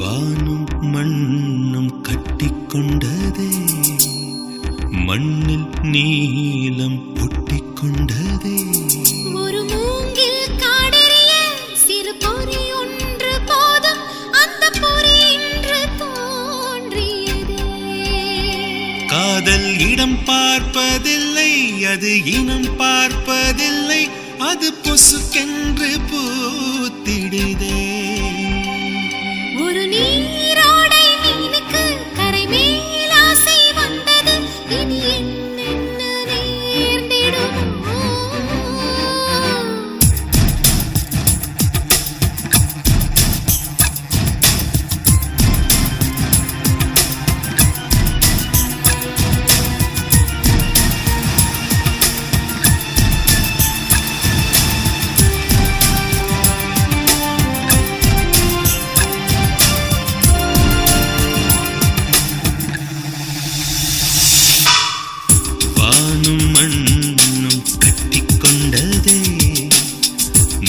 வானும் மண்ணும் கட்டிக்கொண்டதே, மண்ணில் நீலம் ஒட்டிக்கொண்டதே. ஒரு மூங்கில் காடெரிய சிறு பொறி ஒன்று போதும், அந்த பொறி இன்று தோன்றியதே. காதல் இடம் பார்ப்பதில்லை, அது இனம் பார்ப்பதில்லை, அது பொசுக்கென்று பூத்திடுதே. ஒரு நீரோடை மீனுக்கு கரை மேல் ஆசை வந்தது, இனி என்னென்ன நேர்ந்திடுமோ.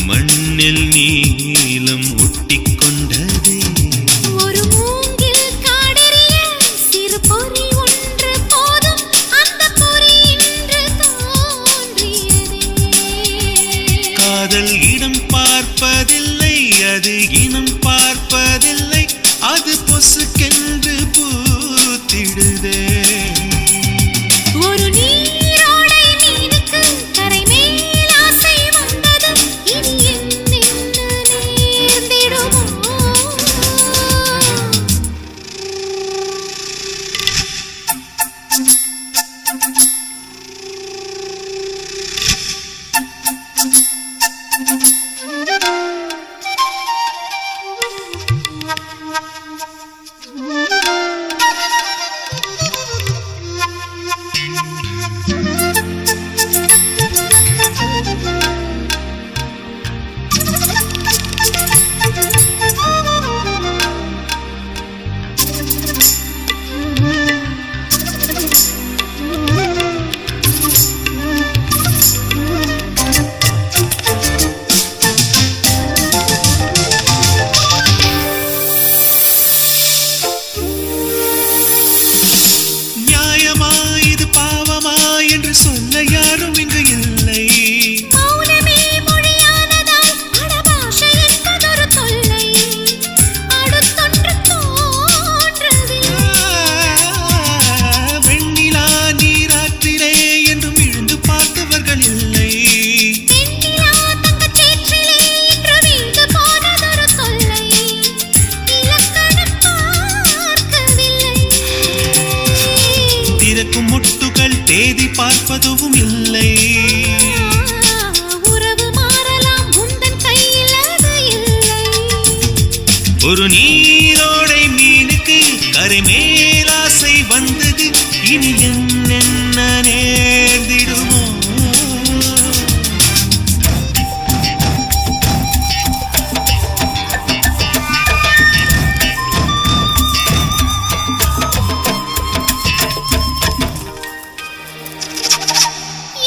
மண்ணில் நீலம் ஒட்டிக்கொண்டதே. ஒரு மூங்கில் காடெரிய சிறு பொறி ஒன்று போதும், அந்த பொறி இன்று தோன்றியதே. காதல் இடம் பார்ப்பதில்லை, அது இனம் பார்ப்பதில்லை, அது பொசுக்கென்று பூத்திடுதே. ஒரு நீரோடை மீனுக்கு கரை மேல் ஆசை வந்தது, இனி என்னென்ன நேர்ந்திடுமோ. சொல்ல யாரும் இங்கு இல்லை. மௌனமே மொழியானதால் அடபாஷை என்பதொரு தொல்லை, அடுத்தொன்று தோன்றவில்லை. வெண்ணிலா நீராற்றிலே என்றும் இழுந்து பார்த்தவர்கள் இல்லை. வெண்ணிலா தங்கச்சேற்றிலே என்று வீழ்ந்து போனதொரு தொல்லை, இலக்கணம் பார்க்கவில்லை. திறக்கும் முட்டுகள் தேதி பார்ப்பதும் இல்லை. உறவு மாறலாம், உந்தன் கையில் அது இல்லை. ஒரு நீரோடை மீனுக்கு கரை மேல் ஆசை வந்தது, இனி என்னென்ன நேர்ந்திடுமோ.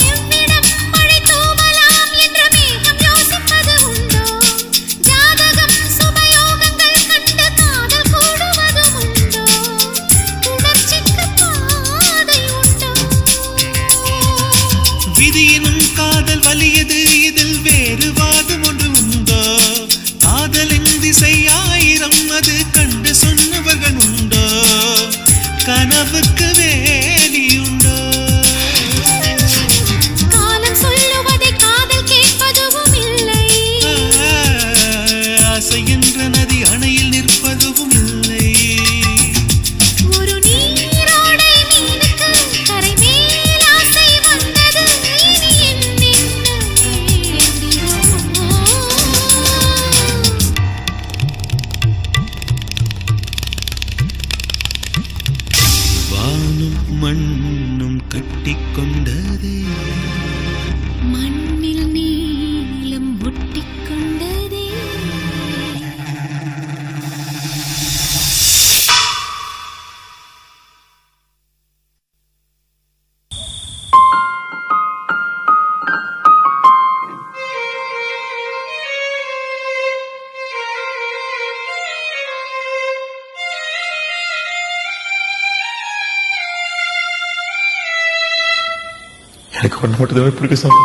எவ்விடம் மழை தூவலாம் என்ற மேகம் யோசிப்பது உண்டோ, ஜாதகம் சுபயோகங்கள் கண்டு காதல் கூடுவதும் உண்டோ, உணர்ச்சிக்கு பாதை உண்டோ. விதியினும் காதல் வலியது, இதில் வேறு வாதம் ஒன்று உண்டோ. காதலின் திசை ஆயிரம், அது கண்டு சொன்னவர்கள் உண்டோ. கனவுக்கு வேலியுண்டோ. காலம் சொல்லுவதை காதல் கேட்பதும் இல்லை. ஆசை என்ற நதி அணையில் நிற்பதும் இல்லை. ஒரு நீரோடை மீனுக்கு கரை மேல் ஆசை வந்தது, இனி என்னென்ன நேர்ந்திடுமோ. மண்ணும் கட்டிக்கொண்டதே, மண்ணில் நீலம் ஒட்டிக்கொண்டதே. எனக்கு ஒன்று மட்டும் தான் பிடிக்கும் சாமி.